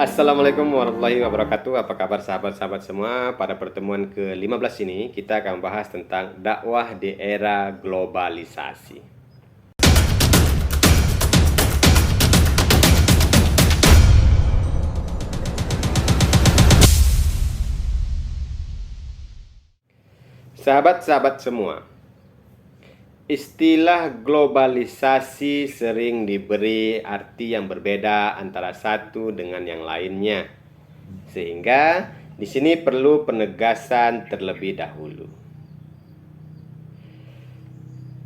Assalamualaikum warahmatullahi wabarakatuh. Apa kabar sahabat-sahabat semua? Pada pertemuan ke-15 ini kita akan membahas tentang dakwah di era globalisasi. Sahabat-sahabat semua, istilah globalisasi sering diberi arti yang berbeda antara satu dengan yang lainnya. Sehingga di sini perlu penegasan terlebih dahulu.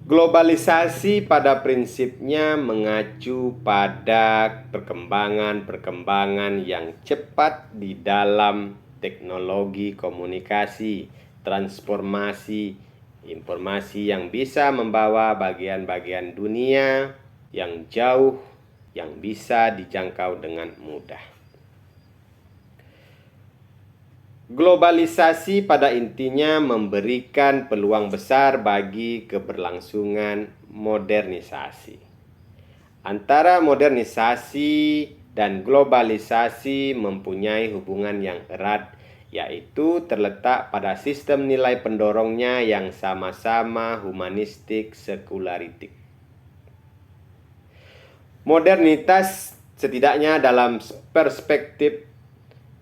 Globalisasi pada prinsipnya mengacu pada perkembangan yang cepat di dalam teknologi komunikasi, transformasi informasi yang bisa membawa bagian-bagian dunia yang jauh yang bisa dijangkau dengan mudah. Globalisasi pada intinya memberikan peluang besar bagi keberlangsungan modernisasi. Antara modernisasi dan globalisasi mempunyai hubungan yang erat, yaitu terletak pada sistem nilai pendorongnya yang sama-sama humanistik sekularistik. Modernitas setidaknya dalam perspektif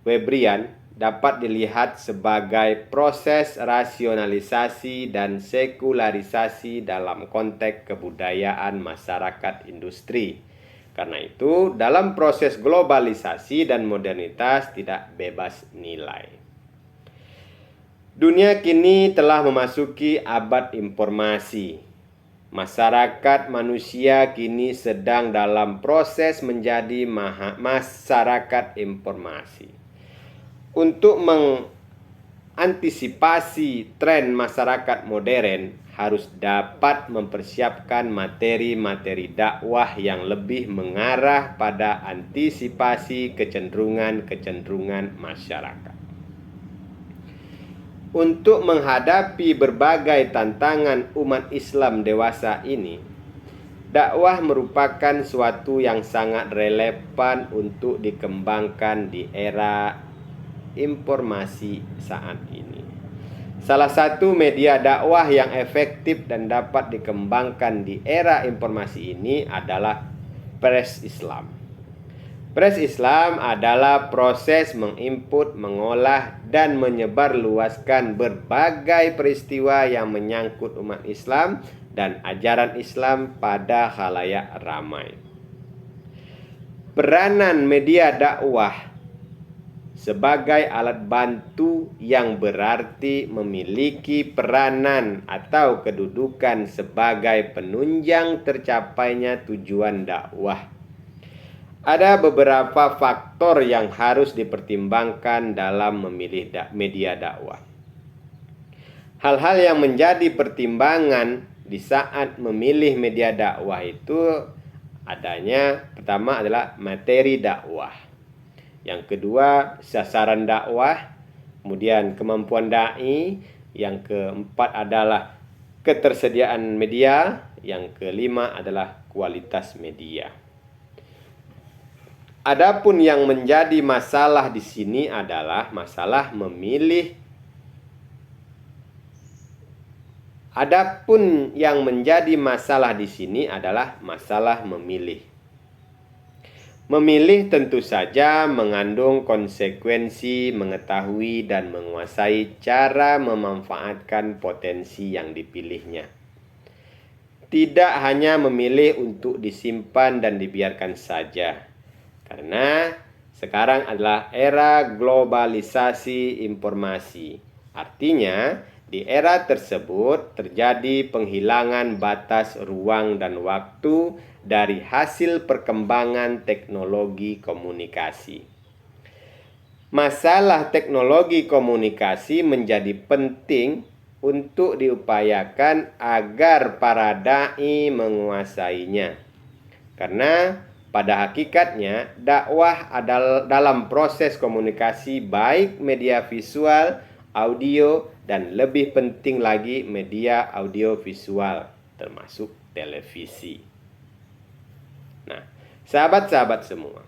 Webrian dapat dilihat sebagai proses rasionalisasi dan sekularisasi dalam konteks kebudayaan masyarakat industri. Karena itu, dalam proses globalisasi dan modernitas tidak bebas nilai. Dunia kini telah memasuki abad informasi. Masyarakat manusia kini sedang dalam proses menjadi masyarakat informasi. Untuk mengantisipasi tren masyarakat modern, harus dapat mempersiapkan materi-materi dakwah yang lebih mengarah pada antisipasi kecenderungan masyarakat. Untuk menghadapi berbagai tantangan umat Islam dewasa ini, dakwah merupakan suatu yang sangat relevan untuk dikembangkan di era informasi saat ini. Salah satu media dakwah yang efektif dan dapat dikembangkan di era informasi ini adalah Pers Islam. Pers Islam adalah proses menginput, mengolah, dan menyebarluaskan berbagai peristiwa yang menyangkut umat Islam dan ajaran Islam pada khalayak ramai. Peranan media dakwah sebagai alat bantu yang berarti memiliki peranan atau kedudukan sebagai penunjang tercapainya tujuan dakwah. Ada beberapa faktor yang harus dipertimbangkan dalam memilih media dakwah. Hal-hal yang menjadi pertimbangan di saat memilih media dakwah itu adanya, pertama adalah materi dakwah. Yang kedua, sasaran dakwah. Kemudian kemampuan dai. Yang keempat adalah ketersediaan media. Yang kelima adalah kualitas media. Adapun yang menjadi masalah di sini adalah masalah memilih. Adapun yang menjadi masalah di sini adalah masalah memilih. Memilih tentu saja mengandung konsekuensi mengetahui dan menguasai cara memanfaatkan potensi yang dipilihnya. Tidak hanya memilih untuk disimpan dan dibiarkan saja. Karena sekarang adalah era globalisasi informasi. Artinya, di era tersebut terjadi penghilangan batas ruang dan waktu dari hasil perkembangan teknologi komunikasi. Masalah teknologi komunikasi menjadi penting untuk diupayakan agar para dai menguasainya. Karena pada hakikatnya dakwah adalah dalam proses komunikasi baik media visual, audio, dan lebih penting lagi media audio visual termasuk televisi. Nah, sahabat-sahabat semua,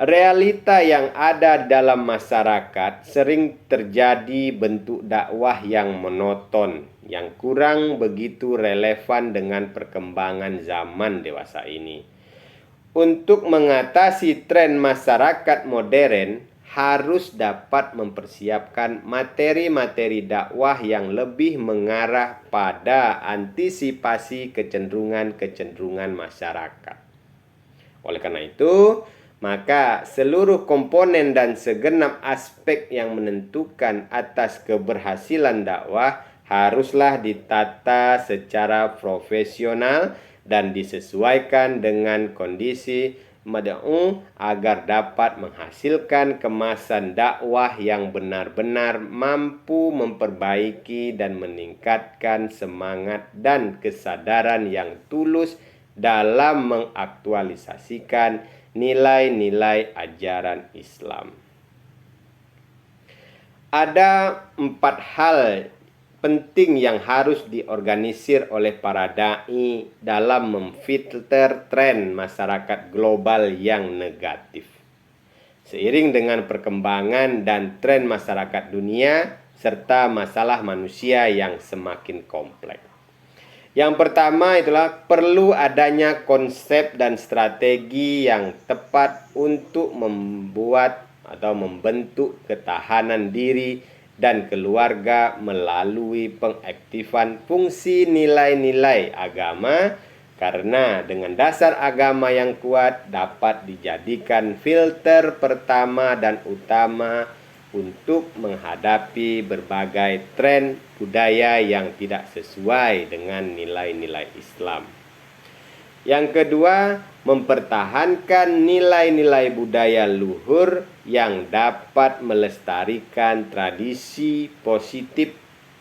Realita yang ada dalam masyarakat sering terjadi bentuk dakwah yang monoton, yang kurang begitu relevan dengan perkembangan zaman dewasa ini. Untuk mengatasi tren masyarakat modern, harus dapat mempersiapkan materi-materi dakwah yang lebih mengarah pada antisipasi kecenderungan-kecenderungan masyarakat. Oleh karena itu, maka seluruh komponen dan segenap aspek yang menentukan atas keberhasilan dakwah haruslah ditata secara profesional dan disesuaikan dengan kondisi mad'u agar dapat menghasilkan kemasan dakwah yang benar-benar mampu memperbaiki dan meningkatkan semangat dan kesadaran yang tulus dalam mengaktualisasikan nilai-nilai ajaran Islam. Ada 4 hal penting yang harus diorganisir oleh para dai dalam memfilter tren masyarakat global yang negatif. Seiring dengan perkembangan dan tren masyarakat dunia serta masalah manusia yang semakin kompleks. Yang pertama itulah perlu adanya konsep dan strategi yang tepat untuk membuat atau membentuk ketahanan diri dan keluarga melalui pengaktifan fungsi nilai-nilai agama, karena dengan dasar agama yang kuat dapat dijadikan filter pertama dan utama untuk menghadapi berbagai tren budaya yang tidak sesuai dengan nilai-nilai Islam. Yang kedua, mempertahankan nilai-nilai budaya luhur yang dapat melestarikan tradisi positif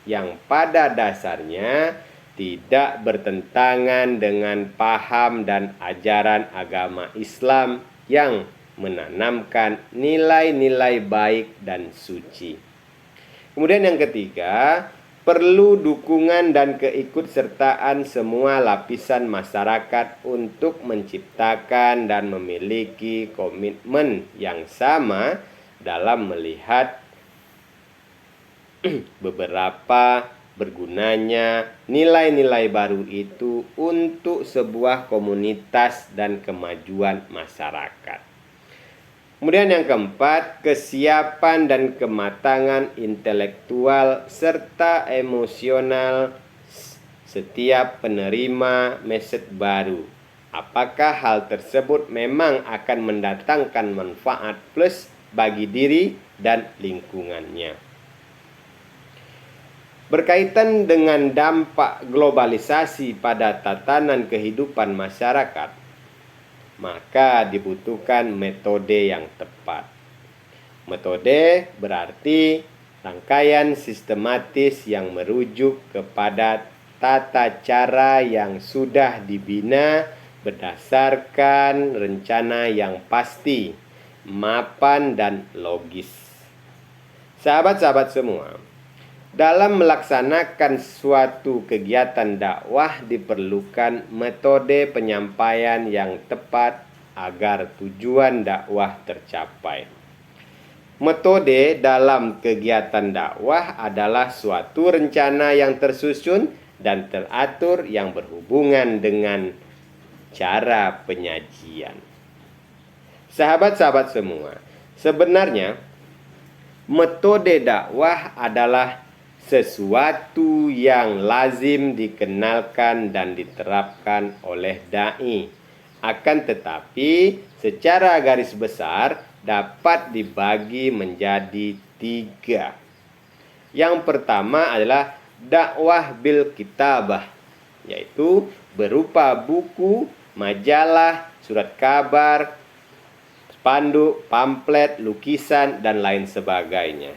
yang pada dasarnya tidak bertentangan dengan paham dan ajaran agama Islam yang menanamkan nilai-nilai baik dan suci. Kemudian yang ketiga, perlu dukungan dan keikutsertaan semua lapisan masyarakat untuk menciptakan dan memiliki komitmen yang sama dalam melihat beberapa bergunanya nilai-nilai baru itu untuk sebuah komunitas dan kemajuan masyarakat. Kemudian yang keempat, kesiapan dan kematangan intelektual serta emosional setiap penerima message baru. Apakah hal tersebut memang akan mendatangkan manfaat plus bagi diri dan lingkungannya? Berkaitan dengan dampak globalisasi pada tatanan kehidupan masyarakat, maka dibutuhkan metode yang tepat. Metode berarti rangkaian sistematis yang merujuk kepada tata cara yang sudah dibina berdasarkan rencana yang pasti, mapan, dan logis. Sahabat-sahabat semua, dalam melaksanakan suatu kegiatan dakwah diperlukan metode penyampaian yang tepat agar tujuan dakwah tercapai. Metode dalam kegiatan dakwah adalah suatu rencana yang tersusun dan teratur yang berhubungan dengan cara penyajian. Sahabat-sahabat semua, sebenarnya metode dakwah adalah sesuatu yang lazim dikenalkan dan diterapkan oleh dai. Akan tetapi, secara garis besar dapat dibagi menjadi 3. Yang pertama adalah dakwah bil kitabah, yaitu berupa buku, majalah, surat kabar, spanduk, pamflet, lukisan, dan lain sebagainya.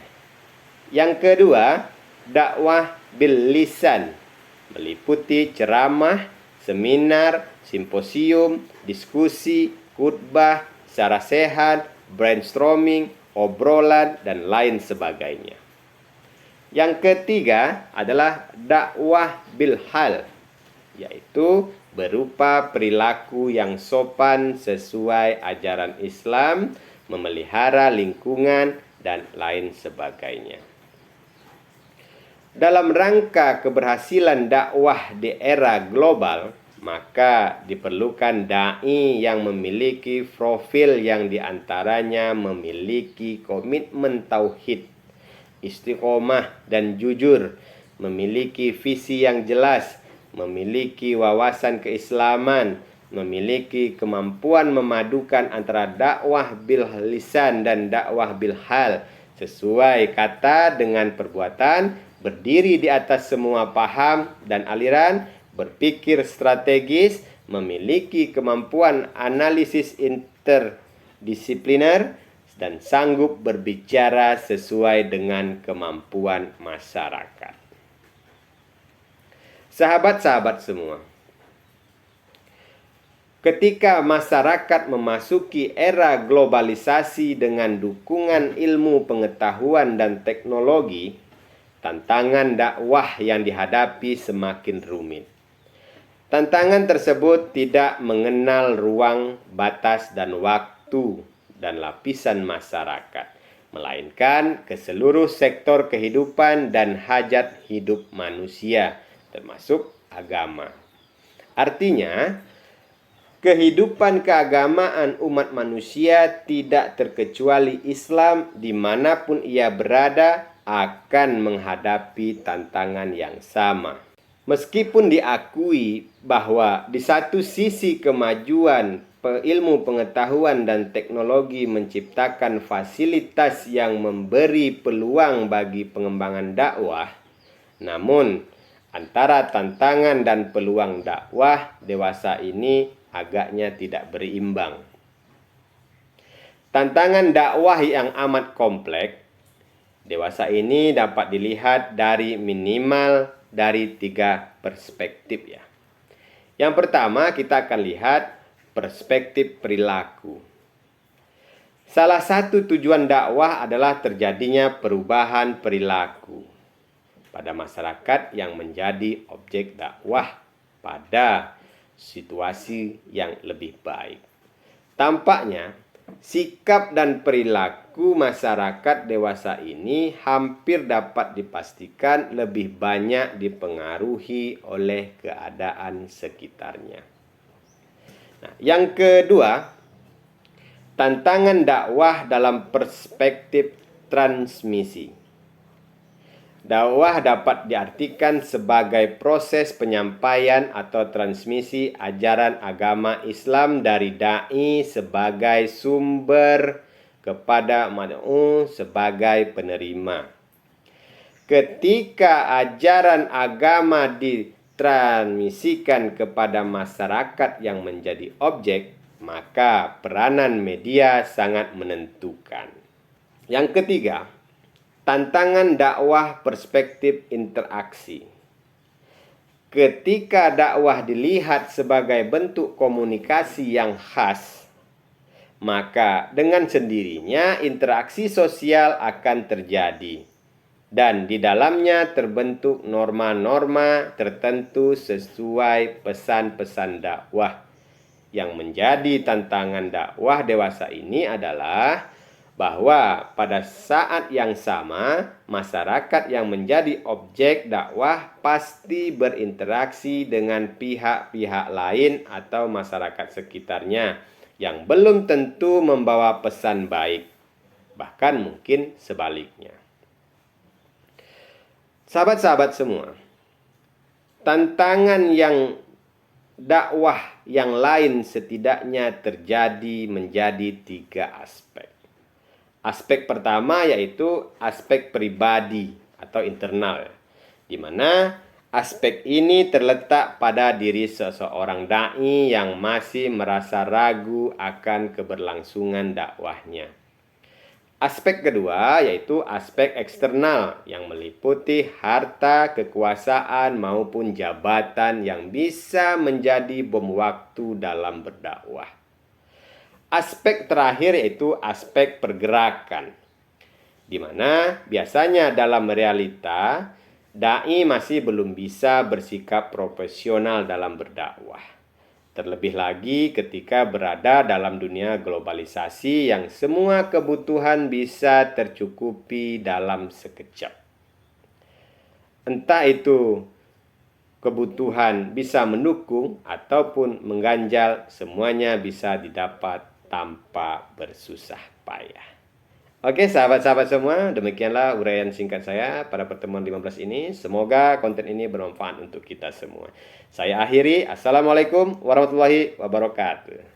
Yang kedua, dakwah bil lisan, meliputi ceramah, seminar, simposium, diskusi, khutbah, secara sehat, brainstorming, obrolan, dan lain sebagainya. Yang ketiga adalah dakwah bil hal, yaitu berupa perilaku yang sopan sesuai ajaran Islam, memelihara lingkungan, dan lain sebagainya. Dalam rangka keberhasilan dakwah di era global, maka diperlukan dai yang memiliki profil yang diantaranya memiliki komitmen tauhid, istiqomah dan jujur, memiliki visi yang jelas, memiliki wawasan keislaman, memiliki kemampuan memadukan antara dakwah bil lisan dan dakwah bil hal, sesuai kata dengan perbuatan, berdiri di atas semua paham dan aliran, berpikir strategis, memiliki kemampuan analisis interdisipliner, dan sanggup berbicara sesuai dengan kemampuan masyarakat. Sahabat-sahabat semua, ketika masyarakat memasuki era globalisasi dengan dukungan ilmu pengetahuan dan teknologi, tantangan dakwah yang dihadapi semakin rumit. Tantangan tersebut tidak mengenal ruang, batas, dan waktu dan lapisan masyarakat, melainkan ke seluruh sektor kehidupan dan hajat hidup manusia, termasuk agama. Artinya, kehidupan keagamaan umat manusia tidak terkecuali Islam dimanapun ia berada akan menghadapi tantangan yang sama. Meskipun diakui bahwa di satu sisi kemajuan ilmu pengetahuan dan teknologi menciptakan fasilitas yang memberi peluang bagi pengembangan dakwah, namun antara tantangan dan peluang dakwah dewasa ini agaknya tidak berimbang. Tantangan dakwah yang amat kompleks dewasa ini dapat dilihat dari minimal dari 3 perspektif ya. Yang pertama, kita akan lihat perspektif perilaku. Salah satu tujuan dakwah adalah terjadinya perubahan perilaku pada masyarakat yang menjadi objek dakwah pada situasi yang lebih baik. Tampaknya sikap dan perilaku masyarakat dewasa ini hampir dapat dipastikan lebih banyak dipengaruhi oleh keadaan sekitarnya. Nah, yang kedua, tantangan dakwah dalam perspektif transmisi. Dakwah dapat diartikan sebagai proses penyampaian atau transmisi ajaran agama Islam dari dai sebagai sumber kepada mad'u sebagai penerima. Ketika ajaran agama ditransmisikan kepada masyarakat yang menjadi objek, maka peranan media sangat menentukan. Yang ketiga, tantangan dakwah perspektif interaksi. Ketika dakwah dilihat sebagai bentuk komunikasi yang khas, maka dengan sendirinya interaksi sosial akan terjadi. Dan di dalamnya terbentuk norma-norma tertentu sesuai pesan-pesan dakwah. Yang menjadi tantangan dakwah dewasa ini adalah bahwa pada saat yang sama, masyarakat yang menjadi objek dakwah pasti berinteraksi dengan pihak-pihak lain atau masyarakat sekitarnya yang belum tentu membawa pesan baik, bahkan mungkin sebaliknya. Sahabat-sahabat semua, tantangan yang dakwah yang lain setidaknya terjadi menjadi 3 aspek. Aspek pertama yaitu aspek pribadi atau internal, di mana aspek ini terletak pada diri seseorang dai yang masih merasa ragu akan keberlangsungan dakwahnya. Aspek kedua yaitu aspek eksternal yang meliputi harta, kekuasaan maupun jabatan yang bisa menjadi bom waktu dalam berdakwah. Aspek terakhir yaitu aspek pergerakan, di mana biasanya dalam realita dai masih belum bisa bersikap profesional dalam berdakwah. Terlebih lagi ketika berada dalam dunia globalisasi yang semua kebutuhan bisa tercukupi dalam sekejap. Entah itu kebutuhan bisa mendukung ataupun mengganjal, semuanya bisa didapat tanpa bersusah payah. Oke, sahabat-sahabat semua, demikianlah uraian singkat saya pada pertemuan 15 ini. Semoga konten ini bermanfaat untuk kita semua. Saya akhiri. Assalamualaikum warahmatullahi wabarakatuh.